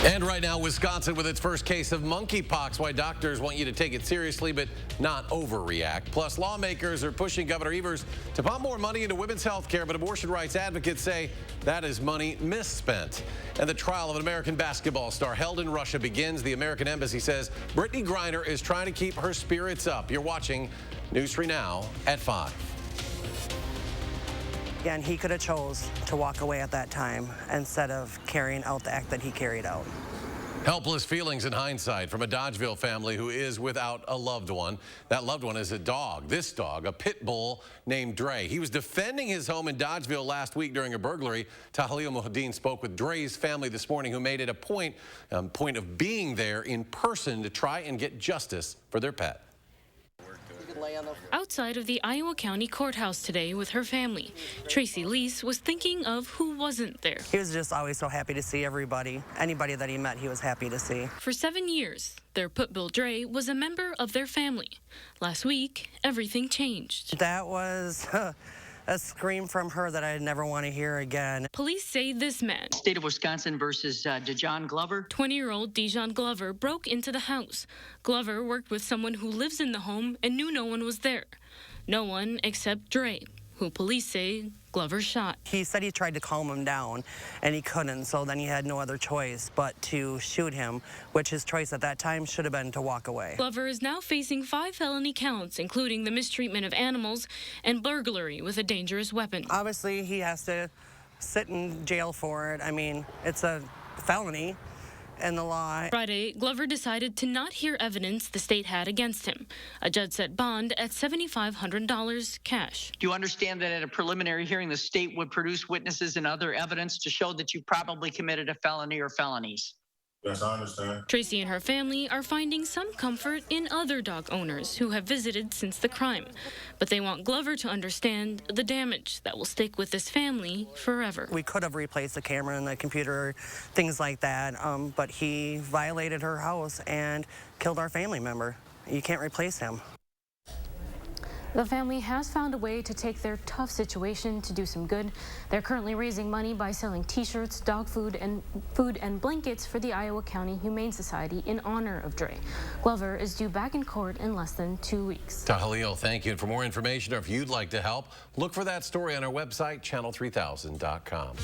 And right now, Wisconsin with its first case of monkeypox. Why doctors want you to take it seriously but not overreact. Plus, lawmakers are pushing Governor Evers to pump more money into women's health care, but abortion rights advocates say that is money misspent. And the trial of an American basketball star held in Russia begins. The American embassy says Brittany Griner is trying to keep her spirits up. You're watching News 3 Now at 5. Yeah, and he could have chose to walk away at that time instead of carrying out the act that he carried out. Helpless feelings in hindsight from a Dodgeville family who is without a loved one. That loved one is a dog. This dog, a pit bull named Dre. He was defending his home in Dodgeville last week during a burglary. Tahalil Muhaddin spoke with Dre's family this morning, who made it a point of being there in person to try and get justice for their pet. Outside of the Iowa County Courthouse today with her family, Tracy Lease was thinking of who wasn't there. He was just always so happy to see everybody. Anybody that he met, he was happy to see. For 7 years, their pit bull Dre was a member of their family. Last week, everything changed. That was a scream from her that I'd never want to hear again. Police say this man, State of Wisconsin versus Dijon Glover. 20-year-old Dijon Glover, broke into the house. Glover worked with someone who lives in the home and knew no one was there. No one except Dre, who police say Glover shot. He said he tried to calm him down, and he couldn't, so then he had no other choice but to shoot him, which his choice at that time should have been to walk away. Glover is now facing 5 felony counts, including the mistreatment of animals and burglary with a dangerous weapon. Obviously, he has to sit in jail for it. I mean, it's a felony in the law. Friday, Glover decided to not hear evidence the state had against him. A judge set bond at $7,500 cash. Do you understand that at a preliminary hearing, the state would produce witnesses and other evidence to show that you probably committed a felony or felonies? Yes, I understand. Tracy and her family are finding some comfort in other dog owners who have visited since the crime. But they want Glover to understand the damage that will stick with this family forever. We could have replaced the camera and the computer, things like that, but he violated her house and killed our family member. You can't replace him. The family has found a way to take their tough situation to do some good. They're currently raising money by selling T-shirts, dog food, and blankets for the Iowa County Humane Society in honor of Dre. Glover is due back in court in less than 2 weeks. Tahalil, thank you. And for more information, or if you'd like to help, look for that story on our website, channel3000.com.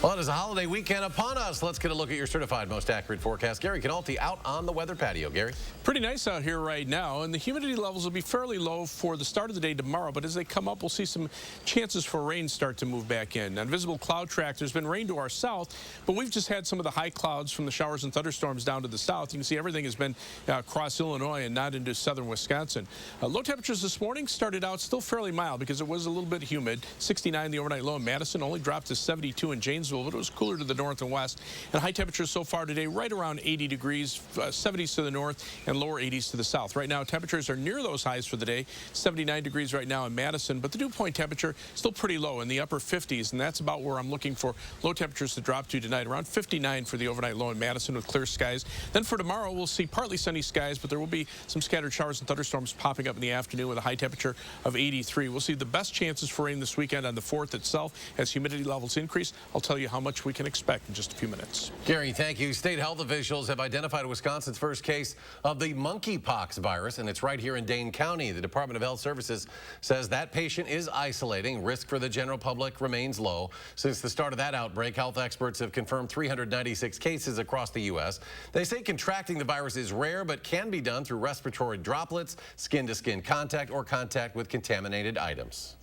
Well, it is a holiday weekend upon us. Let's get a look at your certified most accurate forecast. Gary Canalti out on the weather patio. Gary? Pretty nice out here right now, and the humidity levels will be fairly low for the start of the day tomorrow, but as they come up, we'll see some chances for rain start to move back in. On visible cloud track, there's been rain to our south, but we've just had some of the high clouds from the showers and thunderstorms down to the south. You can see everything has been across Illinois and not into southern Wisconsin. Low temperatures this morning started out still fairly mild because it was a little bit humid. 69 the overnight low in Madison, only dropped to 72 in Janesville, but it was cooler to the north and west. And high temperatures so far today right around 80 degrees, 70s to the north and lower 80s to the south. Right now, temperatures are near those highs for the day, 79 degrees right now in Madison, but the dew point temperature still pretty low in the upper 50s, and that's about where I'm looking for low temperatures to drop to tonight, around 59 for the overnight low in Madison with clear skies. Then for tomorrow, we'll see partly sunny skies, but there will be some scattered showers and thunderstorms popping up in the afternoon with a high temperature of 83. We'll see the best chances for rain this weekend on the 4th itself. As humidity levels increase, I'll tell you how much we can expect in just a few minutes. Gary, thank you. State health officials have identified Wisconsin's first case of the monkeypox virus, and it's right here in Dane County. The Department of Health Services says that patient is isolating. Risk for the general public remains low. Since the start of that outbreak, health experts have confirmed 396 cases across the U.S. They say contracting the virus is rare, but can be done through respiratory droplets, skin-to-skin contact, or contact with contaminated items.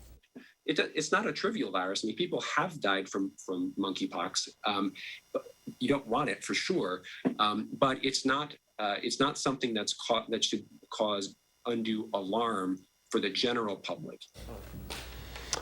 It's not a trivial virus. I mean, people have died from monkeypox. But you don't want it for sure, but it's not something that should cause undue alarm for the general public.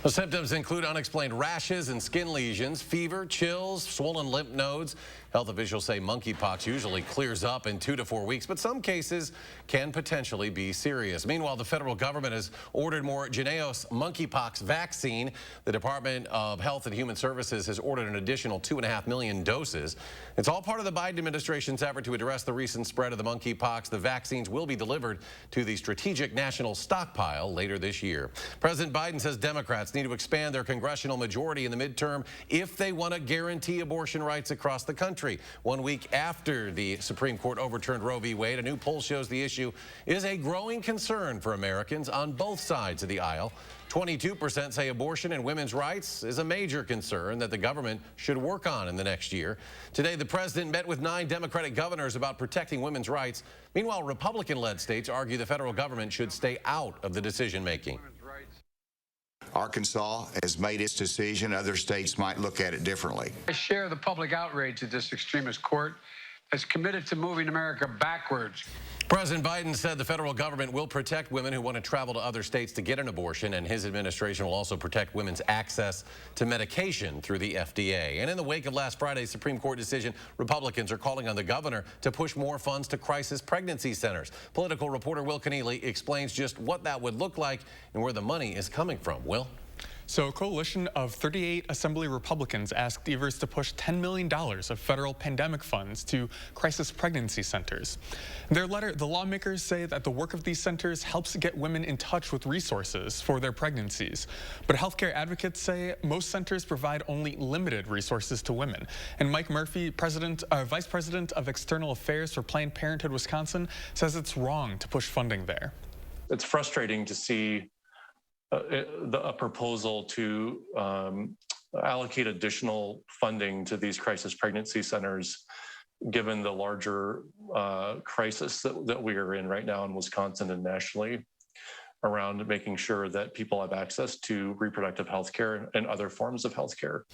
The symptoms include unexplained rashes and skin lesions, fever, chills, swollen lymph nodes. Health officials say monkeypox usually clears up in 2 to 4 weeks, but some cases can potentially be serious. Meanwhile, the federal government has ordered more Janeos monkeypox vaccine. The Department of Health and Human Services has ordered an additional 2.5 million doses. It's all part of the Biden administration's effort to address the recent spread of the monkeypox. The vaccines will be delivered to the Strategic National Stockpile later this year. President Biden says Democrats Democrats need to expand their congressional majority in the midterm if they want to guarantee abortion rights across the country. 1 week after the Supreme Court overturned Roe v. Wade, a new poll shows the issue is a growing concern for Americans on both sides of the aisle. 22% say abortion and women's rights is a major concern that the government should work on in the next year. Today, the president met with 9 Democratic governors about protecting women's rights. Meanwhile, Republican-led states argue the federal government should stay out of the decision-making. Arkansas has made its decision. Other states might look at it differently. I share the public outrage at this extremist court that's committed to moving America backwards. President Biden said the federal government will protect women who want to travel to other states to get an abortion, and his administration will also protect women's access to medication through the FDA. And in the wake of last Friday's Supreme Court decision, Republicans are calling on the governor to push more funds to crisis pregnancy centers. Political reporter Will Keneally explains just what that would look like and where the money is coming from. Will? So a coalition of 38 Assembly Republicans asked Evers to push $10 million of federal pandemic funds to crisis pregnancy centers. In their letter, the lawmakers say that the work of these centers helps get women in touch with resources for their pregnancies. But healthcare advocates say most centers provide only limited resources to women. And Mike Murphy, Vice President of External Affairs for Planned Parenthood Wisconsin, says it's wrong to push funding there. It's frustrating to see a proposal to allocate additional funding to these crisis pregnancy centers, given the larger crisis that we are in right now in Wisconsin and nationally around making sure that people have access to reproductive health care and other forms of health care.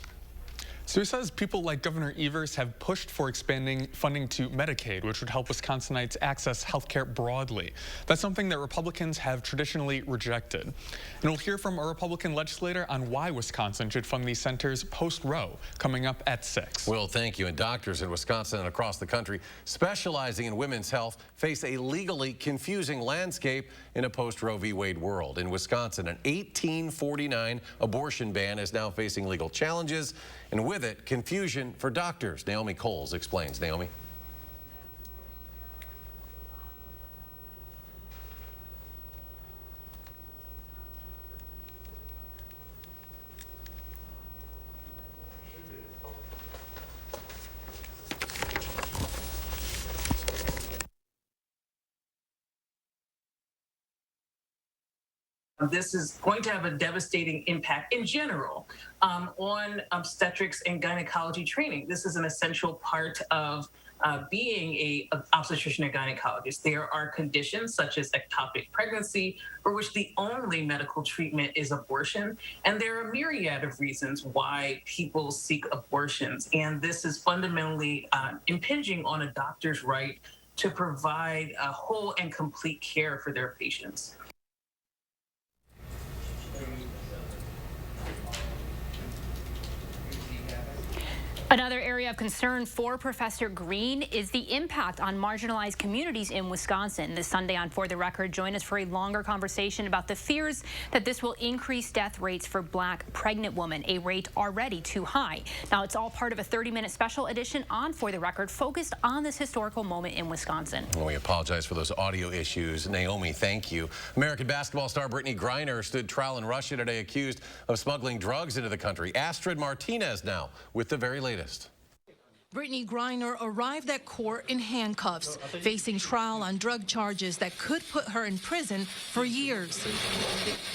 So he says people like Governor Evers have pushed for expanding funding to Medicaid, which would help Wisconsinites access health care broadly. That's something that Republicans have traditionally rejected. And we'll hear from a Republican legislator on why Wisconsin should fund these centers post-Roe, coming up at 6. Will, thank you. And doctors in Wisconsin and across the country specializing in women's health face a legally confusing landscape in a post-Roe v. Wade world. In Wisconsin, an 1849 abortion ban is now facing legal challenges, and with it, confusion for doctors. Naomi Coles explains. Naomi. This is going to have a devastating impact in general on obstetrics and gynecology training. This is an essential part of being an obstetrician and gynecologist. There are conditions such as ectopic pregnancy for which the only medical treatment is abortion. And there are a myriad of reasons why people seek abortions. And this is fundamentally impinging on a doctor's right to provide a whole and complete care for their patients. Another area of concern for Professor Green is the impact on marginalized communities in Wisconsin. This Sunday on For the Record, join us for a longer conversation about the fears that this will increase death rates for Black pregnant women, a rate already too high. Now, it's all part of a 30-minute special edition on For the Record focused on this historical moment in Wisconsin. Well, we apologize for those audio issues. Naomi, thank you. American basketball star Brittany Griner stood trial in Russia today accused of smuggling drugs into the country. Astrid Martinez now with the very latest. Brittany Griner arrived at court in handcuffs, facing trial on drug charges that could put her in prison for years.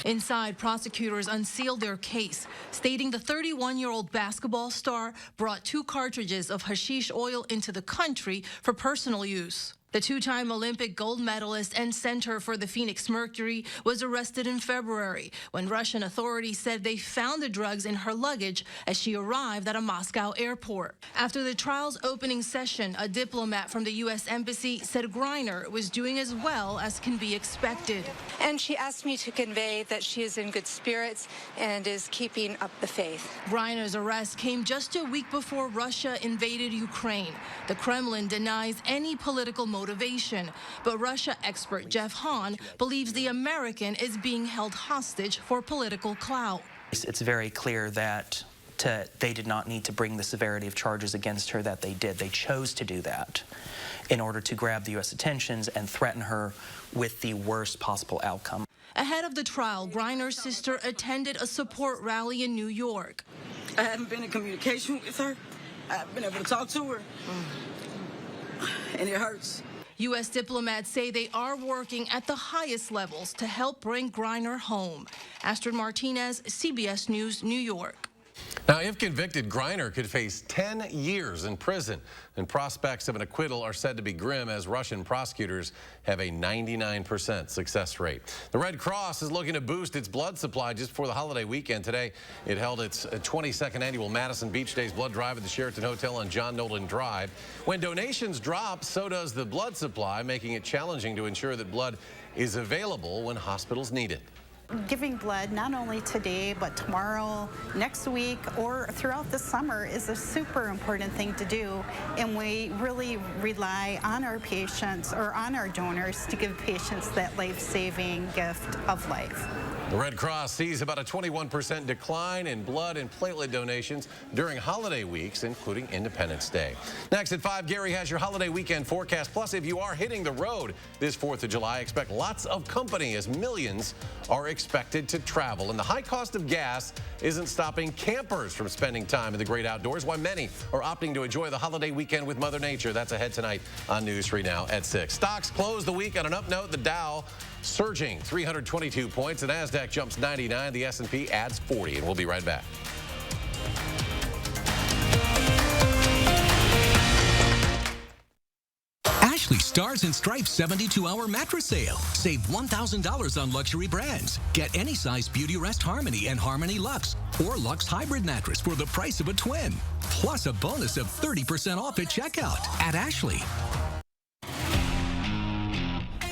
Inside, prosecutors unsealed their case, stating the 31-year-old basketball star brought 2 cartridges of hashish oil into the country for personal use. The 2-time Olympic gold medalist and center for the Phoenix Mercury was arrested in February when Russian authorities said they found the drugs in her luggage as she arrived at a Moscow airport. After the trial's opening session, a diplomat from the U.S. Embassy said Griner was doing as well as can be expected. And she asked me to convey that she is in good spirits and is keeping up the faith. Griner's arrest came just a week before Russia invaded Ukraine. The Kremlin denies any political motivation, but Russia expert Jeff Hahn believes the American is being held hostage for political clout. It's very clear that they did not need to bring the severity of charges against her that they did. They chose to do that in order to grab the U.S. attentions and threaten her with the worst possible outcome. Ahead of the trial, Griner's sister attended a support rally in New York. I haven't been in communication with her. I haven't been able to talk to her. And it hurts. U.S. diplomats say they are working at the highest levels to help bring Griner home. Astrid Martinez, CBS News, New York. Now, if convicted, Griner could face 10 years in prison, and prospects of an acquittal are said to be grim as Russian prosecutors have a 99% success rate. The Red Cross is looking to boost its blood supply just before the holiday weekend. Today, it held its 22nd annual Madison Beach Days blood drive at the Sheraton Hotel on John Nolan Drive. When donations drop, so does the blood supply, making it challenging to ensure that blood is available when hospitals need it. Giving blood not only today, but tomorrow, next week, or throughout the summer is a super important thing to do. And we really rely on our patients or on our donors to give patients that life-saving gift of life. The Red Cross sees about a 21% decline in blood and platelet donations during holiday weeks, including Independence Day. Next at 5, Gary has your holiday weekend forecast. Plus, if you are hitting the road this 4th of July, expect lots of company as millions are expected to travel. And the high cost of gas isn't stopping campers from spending time in the great outdoors, while many are opting to enjoy the holiday weekend with Mother Nature. That's ahead tonight on News 3 Now at 6. Stocks close the week on an up note. The Dow surging 322 points. The NASDAQ jumps 99. The S&P adds 40. And we'll be right back. Ashley Stars and Stripes 72-hour mattress sale. Save $1,000 on luxury brands. Get any size Beauty Rest Harmony and Harmony Luxe or Luxe Hybrid mattress for the price of a twin. Plus a bonus of 30% off at checkout at Ashley.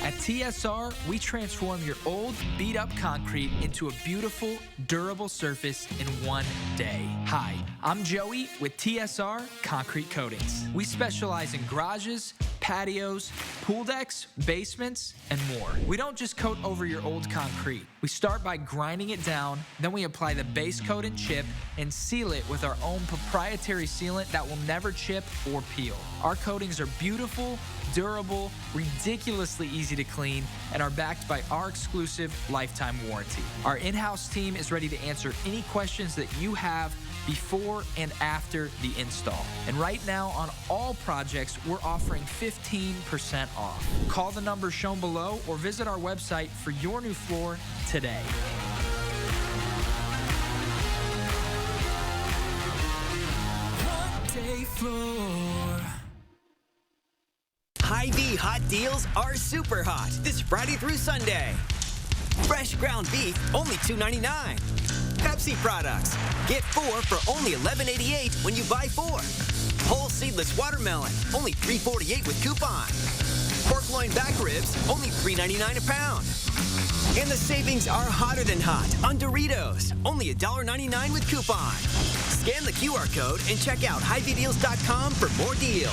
At TSR, we transform your old, beat-up concrete into a beautiful, durable surface in one day. Hi, I'm Joey with TSR Concrete Coatings. We specialize in garages, patios, pool decks, basements, and more. We don't just coat over your old concrete. We start by grinding it down, then we apply the base coat and chip and seal it with our own proprietary sealant that will never chip or peel. Our coatings are beautiful, durable, ridiculously easy to clean, and are backed by our exclusive lifetime warranty. Our in-house team is ready to answer any questions that you have before and after the install. And right now on all projects, we're offering 15% off. Call the number shown below or visit our website for your new floor today. One-day floor. Hy-Vee hot deals are super hot this Friday through Sunday. Fresh ground beef, only $2.99. Pepsi products, get 4 for only $11.88 when you buy 4. Whole seedless watermelon, only $3.48 with coupon. Pork loin back ribs, only $3.99 a pound. And the savings are hotter than hot on Doritos, only $1.99 with coupon. Scan the QR code and check out HyVeeDeals.com for more deals.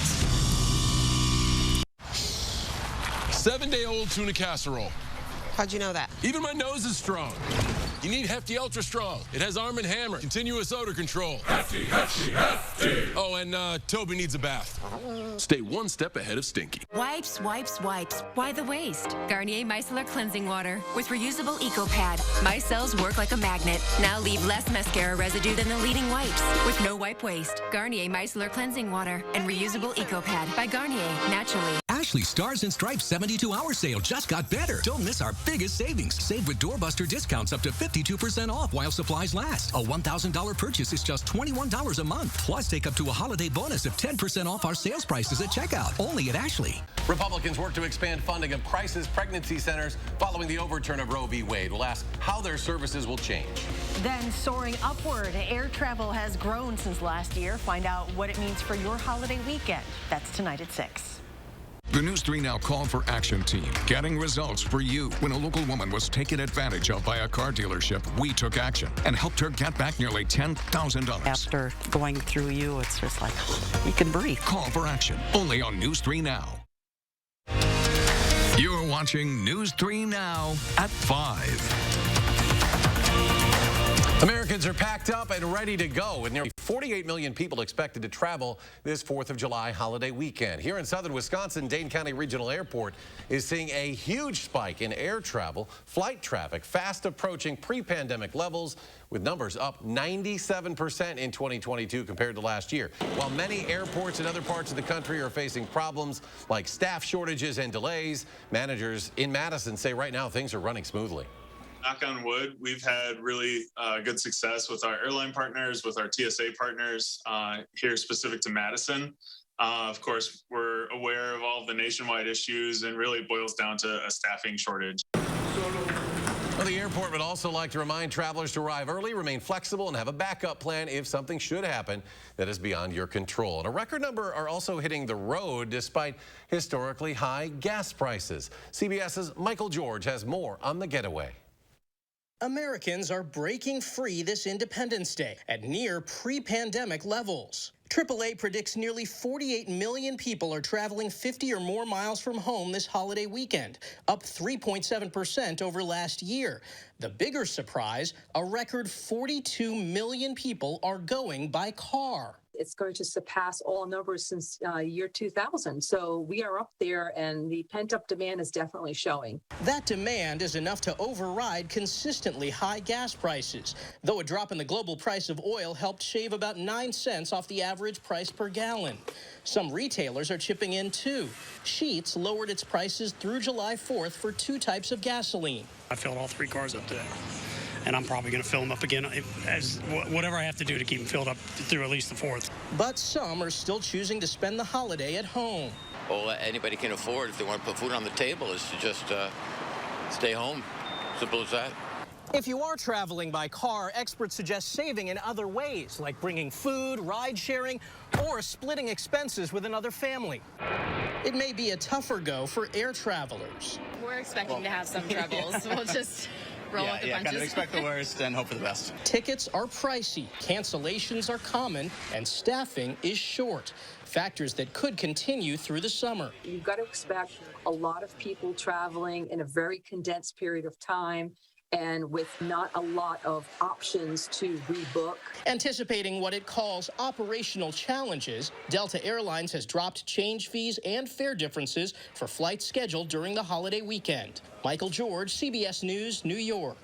7-day-old tuna casserole. How'd you know that? Even my nose is strong. You need Hefty Ultra Strong. It has Arm & Hammer, continuous odor control. Hefty, Hefty, Hefty. Oh, and Toby needs a bath. Stay one step ahead of Stinky. Wipes, wipes, wipes. Why the waste? Garnier Micellar Cleansing Water with reusable Eco Pad. Micelles work like a magnet. Now leave less mascara residue than the leading wipes. With no wipe waste. Garnier Micellar Cleansing Water and reusable Eco Pad by Garnier, naturally. Ashley Stars and Stripes 72-hour sale just got better. Don't miss our biggest savings. Save with doorbuster discounts up to 52% off while supplies last. A $1,000 purchase is just $21 a month. Plus, take up to a holiday bonus of 10% off our sales prices at checkout. Only at Ashley. Republicans work to expand funding of crisis pregnancy centers following the overturn of Roe v. Wade. We'll ask how their services will change. Then soaring upward, air travel has grown since last year. Find out what it means for your holiday weekend. That's tonight at 6. The News 3 Now Call for Action team, getting results for you. When a local woman was taken advantage of by a car dealership, we took action and helped her get back nearly $10,000. After going through you, it's just like, you can breathe. Call for Action, only on News 3 Now. You're watching News 3 Now at 5. Americans are packed up and ready to go with nearly 48 million people expected to travel this 4th of July holiday weekend. Here in southern Wisconsin, Dane County Regional Airport is seeing a huge spike in air travel, flight traffic, fast approaching pre-pandemic levels, with numbers up 97% in 2022 compared to last year. While many airports in other parts of the country are facing problems like staff shortages and delays, managers in Madison say right now things are running smoothly. Knock on wood, we've had really good success with our airline partners, with our TSA partners here specific to Madison. Of course, we're aware of all of the nationwide issues, and really boils down to a staffing shortage. Well, the airport would also like to remind travelers to arrive early, remain flexible, and have a backup plan if something should happen that is beyond your control. And a record number are also hitting the road despite historically high gas prices. CBS's Michael George has more on the getaway. Americans are breaking free this Independence Day at near pre-pandemic levels. AAA predicts nearly 48 million people are traveling 50 or more miles from home this holiday weekend, up 3.7% over last year. The bigger surprise, a record 42 million people are going by car. It's going to surpass all numbers since year 2000. So we are up there, and the pent-up demand is definitely showing. That demand is enough to override consistently high gas prices, though a drop in the global price of oil helped shave about 9 cents off the average price per gallon. Some retailers are chipping in, too. Sheetz lowered its prices through July 4th for 2 types of gasoline. I filled all 3 cars up today, and I'm probably going to fill them up again, whatever I have to do to keep them filled up through at least the 4th. But some are still choosing to spend the holiday at home. All anybody can afford if they want to put food on the table is to just stay home. Simple as that. If you are traveling by car, experts suggest saving in other ways, like bringing food, ride sharing, or splitting expenses with another family. It may be a tougher go for air travelers. We're expecting to have some troubles. We'll just roll with the punches. Kind of expect the worst and hope for the best. Tickets are pricey, cancellations are common, and staffing is short. Factors that could continue through the summer. You've got to expect a lot of people traveling in a very condensed period of time, and with not a lot of options to rebook. Anticipating what it calls operational challenges, Delta Airlines has dropped change fees and fare differences for flights scheduled during the holiday weekend. Michael George, CBS News, New York.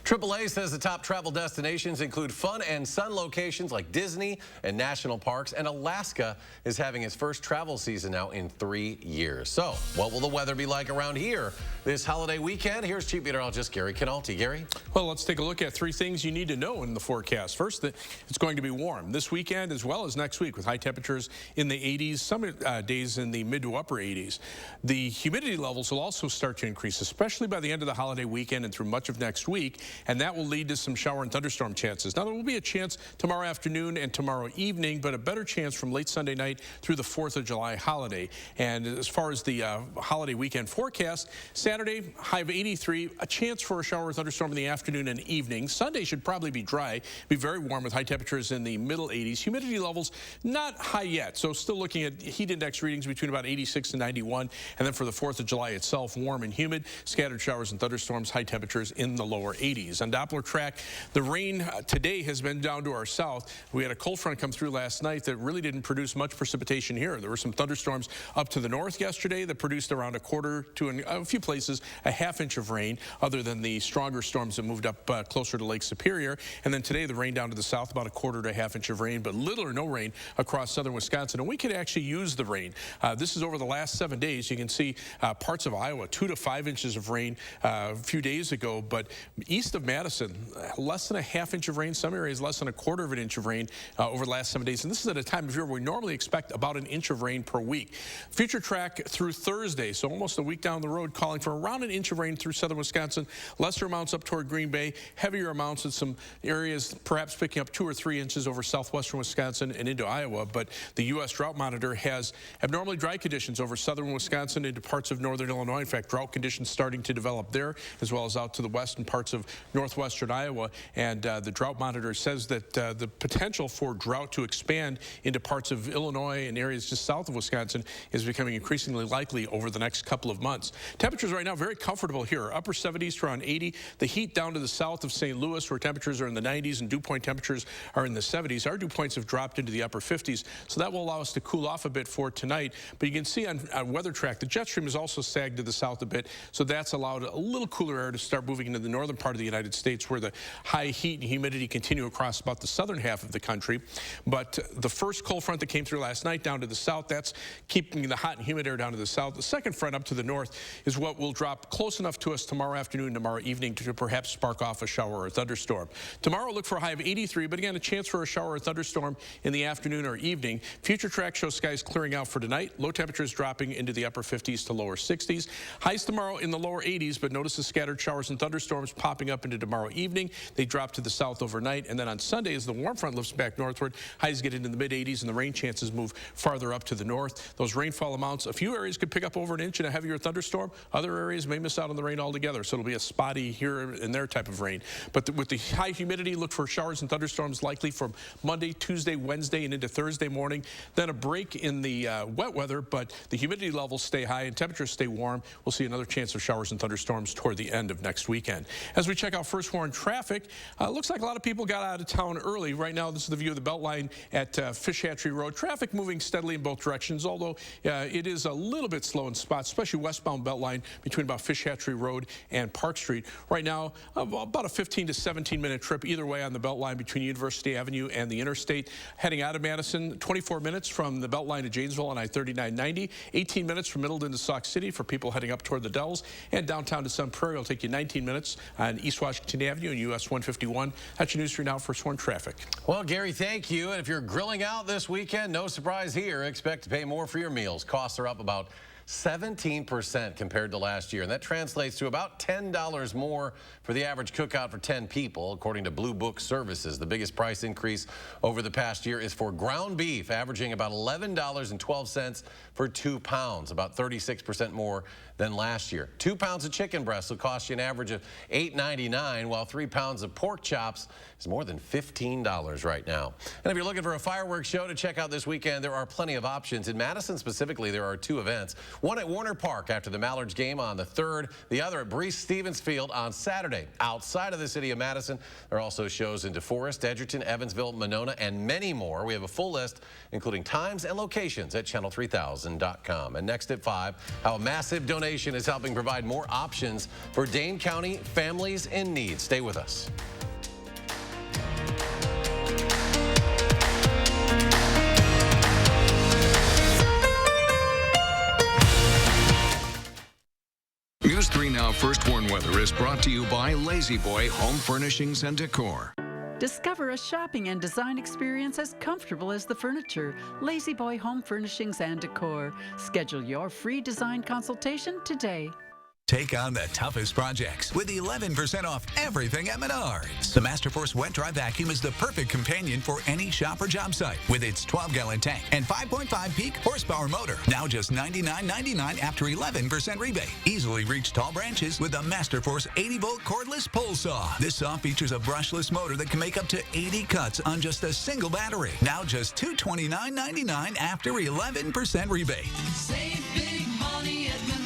AAA says the top travel destinations include fun and sun locations like Disney and national parks, and Alaska is having its first travel season now in 3 years. So what will the weather be like around here this holiday weekend? Here's Chief Meteorologist Gary Canalti. Gary? Well, let's take a look at 3 things you need to know in the forecast. First, that it's going to be warm this weekend as well as next week, with high temperatures in the 80s, some days in the mid to upper 80s. The humidity levels will also start to increase, especially by the end of the holiday weekend and through much of next week, and that will lead to some shower and thunderstorm chances. Now, there will be a chance tomorrow afternoon and tomorrow evening, but a better chance from late Sunday night through the 4th of July holiday. And as far as the holiday weekend forecast, Saturday, high of 83, a chance for a shower or thunderstorm in the afternoon and evening. Sunday should probably be dry, be very warm with high temperatures in the middle 80s. Humidity levels not high yet, so still looking at heat index readings between about 86 and 91. And then for the 4th of July itself, warm and humid, scattered showers and thunderstorms, high temperatures in the lower 80s. On Doppler track, the rain today has been down to our south. We had a cold front come through last night that really didn't produce much precipitation here. There were some thunderstorms up to the north yesterday that produced around a quarter to, in a few places, a half-inch of rain, other than the stronger storms that moved up closer to Lake Superior. And then today, the rain down to the south, about a quarter to a half-inch of rain, but little or no rain across southern Wisconsin. And we could actually use the rain. This is over the last 7 days. You can see parts of Iowa, 2 to 5 inches of rain a few days ago, but east of Madison, less than a half-inch of rain. Some areas less than a quarter of an inch of rain over the last 7 days. And this is at a time of year where we normally expect about an inch of rain per week. Future track through Thursday, so almost a week down the road, calling for around an inch of rain through southern Wisconsin. Lesser amounts up toward Green Bay, heavier amounts in some areas, perhaps picking up 2 or 3 inches over southwestern Wisconsin and into Iowa. But the U.S. Drought Monitor has abnormally dry conditions over southern Wisconsin into parts of northern Illinois. In fact, drought conditions starting to develop there, as well as out to the west and parts of northwestern Iowa, and the drought monitor says that the potential for drought to expand into parts of Illinois and areas just south of Wisconsin is becoming increasingly likely over the next couple of months. Temperatures right now very comfortable here, upper 70s to around 80. The heat down to the south of St. Louis, where temperatures are in the 90s and dew point temperatures are in the 70s. Our dew points have dropped into the upper 50s, so that will allow us to cool off a bit for tonight. But you can see on weather track, the jet stream has also sagged to the south a bit, so that's allowed a little cooler air to start moving into the northern part of the United States, where the high heat and humidity continue across about the southern half of the country. But the first cold front that came through last night down to the south, that's keeping the hot and humid air down to the south. The second front up to the north is what will drop close enough to us tomorrow afternoon, tomorrow evening to perhaps spark off a shower or a thunderstorm. Tomorrow, look for a high of 83, but again, a chance for a shower or thunderstorm in the afternoon or evening. Future track shows skies clearing out for tonight. Low temperatures dropping into the upper 50s to lower 60s. Highs tomorrow in the lower 80s, but notice the scattered showers and thunderstorms popping up into tomorrow evening. They drop to the south overnight, and then on Sunday, as the warm front lifts back northward, highs get into the mid-80s and the rain chances move farther up to the north. Those rainfall amounts, a few areas could pick up over an inch in a heavier thunderstorm. Other areas may miss out on the rain altogether, so it'll be a spotty here and there type of rain. But with the high humidity, look for showers and thunderstorms likely from Monday, Tuesday, Wednesday, and into Thursday morning. Then a break in the wet weather, but the humidity levels stay high and temperatures stay warm. We'll see another chance of showers and thunderstorms toward the end of next weekend. As we check out first warn traffic, looks like a lot of people got out of town early. Right now, this is the view of the Beltline at Fish Hatchery Road. Traffic moving steadily in both directions, although it is a little bit slow in spots, especially westbound Beltline between about Fish Hatchery Road and Park Street. Right now, about a 15 to 17-minute trip either way on the Beltline between University Avenue and the interstate. Heading out of Madison, 24 minutes from the Beltline to Janesville on I-3990, 18 minutes from Middleton to Sauk City for people heading up toward the Dells, and downtown to Sun Prairie will take you 19 minutes on East Washington Avenue and US 151. That's your news for now. First warn traffic. Well, Gary, thank you. And if you're grilling out this weekend, no surprise here. Expect to pay more for your meals. Costs are up about 17% compared to last year, and that translates to about $10 more for the average cookout for 10 people, according to Blue Book Services. The biggest price increase over the past year is for ground beef, averaging about $11.12 for 2 pounds, about 36% more than last year. 2 pounds of chicken breasts will cost you an average of $8.99, while 3 pounds of pork chops is more than $15 right now. And if you're looking for a fireworks show to check out this weekend, there are plenty of options. In Madison specifically, there are 2 events. One at Warner Park after the Mallards game on the 3rd, the other at Breese-Stevens Field on Saturday. Outside of the city of Madison, there are also shows in DeForest, Edgerton, Evansville, Monona, and many more. We have a full list, including times and locations at channel3000.com. And next at 5, how a massive donation is helping provide more options for Dane County families in need. Stay with us. News 3 Now First Warn Weather is brought to you by Lazy Boy Home Furnishings and Decor. Discover a shopping and design experience as comfortable as the furniture. Lazy Boy Home Furnishings and Decor. Schedule your free design consultation today. Take on the toughest projects with 11% off everything at Menards. The Masterforce Wet Dry Vacuum is the perfect companion for any shop or job site with its 12-gallon tank and 5.5 peak horsepower motor. Now just $99.99 after 11% rebate. Easily reach tall branches with the Masterforce 80-volt cordless pole saw. This saw features a brushless motor that can make up to 80 cuts on just a single battery. Now just $229.99 after 11% rebate. Save big money at Menards.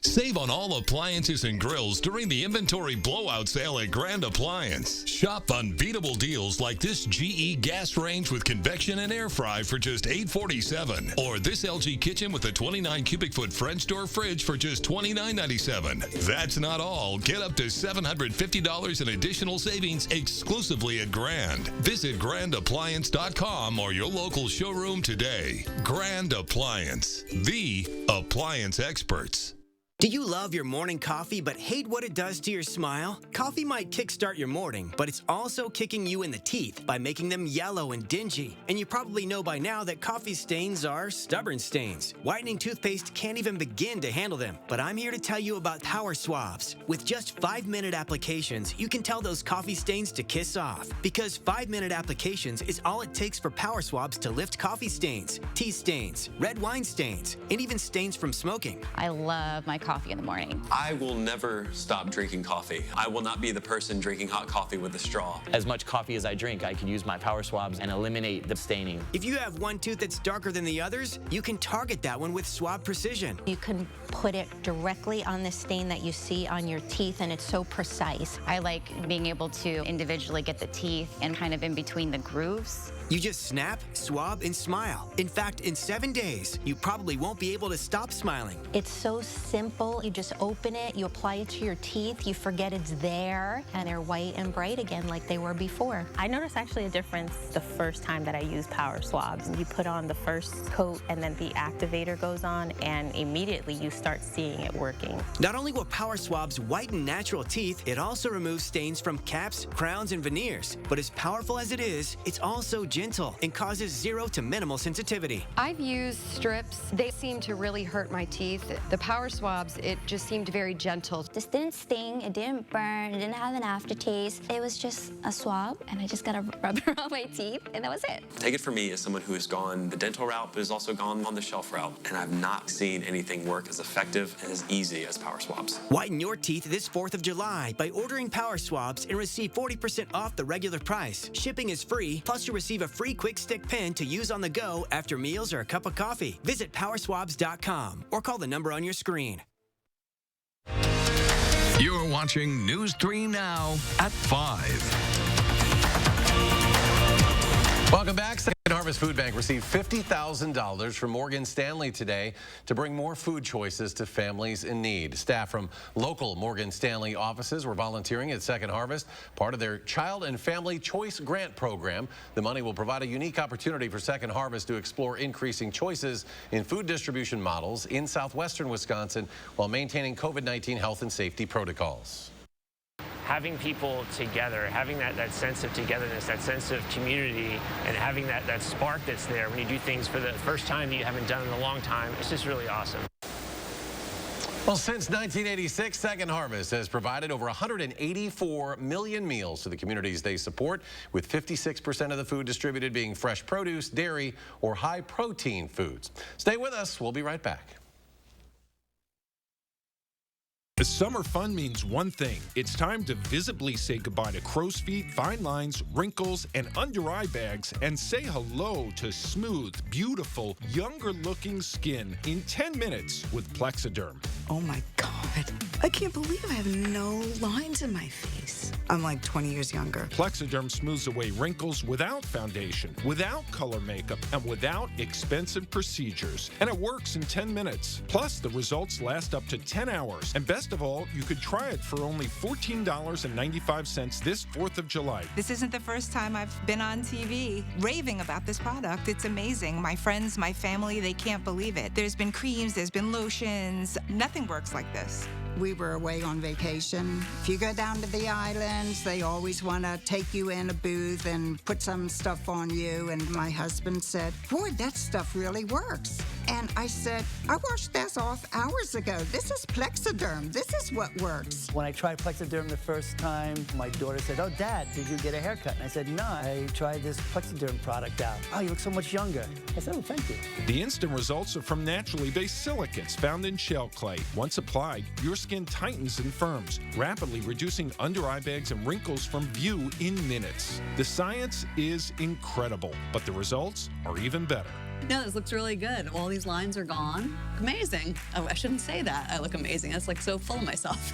Save on all appliances and grills during the inventory blowout sale at Grand Appliance. Shop unbeatable deals like this GE gas range with convection and air fry for just $847, or this LG kitchen with a 29 cubic foot French door fridge for just $29.97. That's not all. Get up to $750 in additional savings exclusively at Grand. Visit grandappliance.com or your local showroom today. Grand Appliance, the appliance experts. Do you love your morning coffee but hate what it does to your smile? Coffee might kickstart your morning, but it's also kicking you in the teeth by making them yellow and dingy. And you probably know by now that coffee stains are stubborn stains. Whitening toothpaste can't even begin to handle them. But I'm here to tell you about Power Swabs. With just 5-minute applications, you can tell those coffee stains to kiss off. Because 5-minute applications is all it takes for Power Swabs to lift coffee stains, tea stains, red wine stains, and even stains from smoking. I love my coffee coffee in the morning. I will never stop drinking coffee. I will not be the person drinking hot coffee with a straw. As much coffee as I drink, I can use my power swabs and eliminate the staining. If you have one tooth that's darker than the others, you can target that one with Swab Precision. You can put it directly on the stain that you see on your teeth, and it's so precise. I like being able to individually get the teeth and kind of in between the grooves. You just snap, swab, and smile. In fact, in 7 days, you probably won't be able to stop smiling. It's so simple. You just open it, you apply it to your teeth, you forget it's there, and they're white and bright again like they were before. I noticed actually a difference the first time that I used power swabs. You put on the first coat and then the activator goes on, and immediately you start seeing it working. Not only will power swabs whiten natural teeth, it also removes stains from caps, crowns, and veneers. But as powerful as it is, it's also gentle and causes 0 to minimal sensitivity. I've used strips. They seem to really hurt my teeth. The power swabs, it just seemed very gentle. This didn't sting, it didn't burn, it didn't have an aftertaste. It was just a swab, and I just got a rubber on my teeth, and that was it. Take it from me as someone who has gone the dental route, but has also gone on the shelf route, and I've not seen anything work as effective and as easy as power swabs. Whiten your teeth this 4th of July by ordering power swabs and receive 40% off the regular price. Shipping is free, plus you'll receive a free quick stick pen to use on the go after meals or a cup of coffee. Visit powerswabs.com or call the number on your screen. You're watching News 3 Now at 5. Welcome back. Second Harvest Food Bank received $50,000 from Morgan Stanley today to bring more food choices to families in need. Staff from local Morgan Stanley offices were volunteering at Second Harvest, part of their Child and Family Choice Grant program. The money will provide a unique opportunity for Second Harvest to explore increasing choices in food distribution models in southwestern Wisconsin while maintaining COVID-19 health and safety protocols. Having people together, having that sense of togetherness, that sense of community, and having that spark that's there when you do things for the first time that you haven't done in a long time, it's just really awesome. Well, since 1986, Second Harvest has provided over 184 million meals to the communities they support, with 56% of the food distributed being fresh produce, dairy, or high-protein foods. Stay with us. We'll be right back. The summer fun means one thing. It's time to visibly say goodbye to crow's feet, fine lines, wrinkles, and under-eye bags, and say hello to smooth, beautiful, younger-looking skin in 10 minutes with Plexaderm. Oh my God. I can't believe I have no lines in my face. I'm like 20 years younger. Plexaderm smooths away wrinkles without foundation, without color makeup, and without expensive procedures. And it works in 10 minutes. Plus, the results last up to 10 hours. And best of all, you could try it for only $14.95 this 4th of July. This isn't the first time I've been on TV raving about this product. It's amazing. My friends, my family, they can't believe it. There's been creams, there's been lotions. Nothing works like this. We were away on vacation. If you go down to the islands, they always want to take you in a booth and put some stuff on you. And my husband said, boy, that stuff really works. And I said, I washed this off hours ago. This is Plexaderm. This is what works. When I tried Plexaderm the first time, my daughter said, oh, Dad, did you get a haircut? And I said, no, I tried this Plexaderm product out. Oh, you look so much younger. I said, oh, thank you. The instant results are from naturally based silicates found in shell clay. Once applied, your skin tightens and firms, rapidly reducing under-eye bags and wrinkles from view in minutes. The science is incredible, but the results are even better. No, this looks really good. All these lines are gone. Amazing. Oh, I shouldn't say that. I look amazing. That's like so full of myself.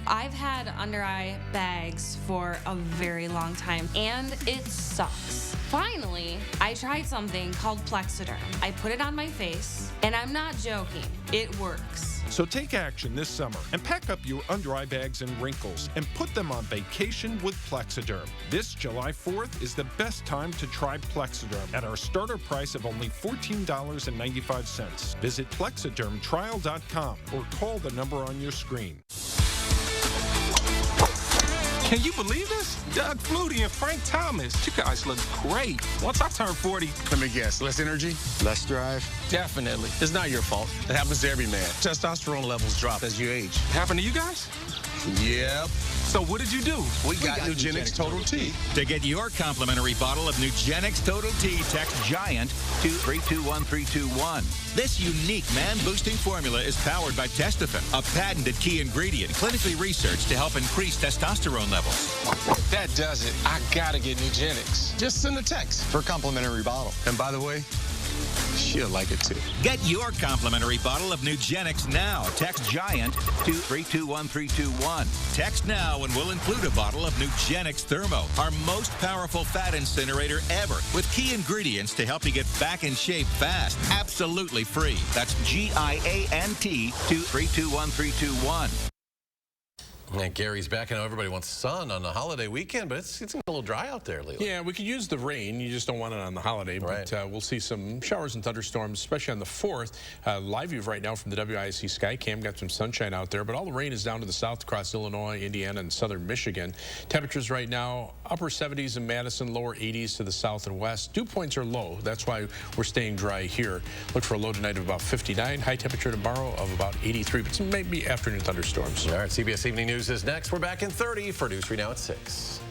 I've had under-eye bags for a very long time, and it sucks. Finally, I tried something called Plexaderm. I put it on my face, and I'm not joking. It works. So take action this summer and pack up your under-eye bags and wrinkles and put them on vacation with Plexaderm. This July 4th is the best time to try Plexaderm at our starter price of only $14.95. Visit plexadermtrial.com or call the number on your screen. Can you believe this? Doug Flutie and Frank Thomas. You guys look great. Once I turn 40... Let me guess. Less energy? Less drive? Definitely. It's not your fault. It happens to every man. Testosterone levels drop as you age. Happen to you guys? Yep. So what did you do? We got Nugenix Total T. To get your complimentary bottle of Nugenix Total T, text GIANT to 321321. This unique man-boosting formula is powered by Testofen, a patented key ingredient clinically researched to help increase testosterone levels. That does it. I gotta get Nugenix. Just send a text for a complimentary bottle. And by the way, she'll like it too. Get your complimentary bottle of Nugenix now. Text GIANT to 321321. Text now and we'll include a bottle of Nugenix Thermo, our most powerful fat incinerator ever, with key ingredients to help you get back in shape fast. Absolutely free. That's GIANT to 321321. And Gary's back. I know everybody wants sun on the holiday weekend, but it's a little dry out there lately. Yeah, we could use the rain. You just don't want it on the holiday. Right. But we'll see some showers and thunderstorms, especially on the 4th. Live view right now from the WISC Skycam. Got some sunshine out there, but all the rain is down to the south across Illinois, Indiana, and southern Michigan. Temperatures right now, upper 70s in Madison, lower 80s to the south and west. Dew points are low. That's why we're staying dry here. Look for a low tonight of about 59. High temperature tomorrow of about 83, but some maybe afternoon thunderstorms. All right, CBS Evening News is next. We're back in 30 for News 3 Now at 6.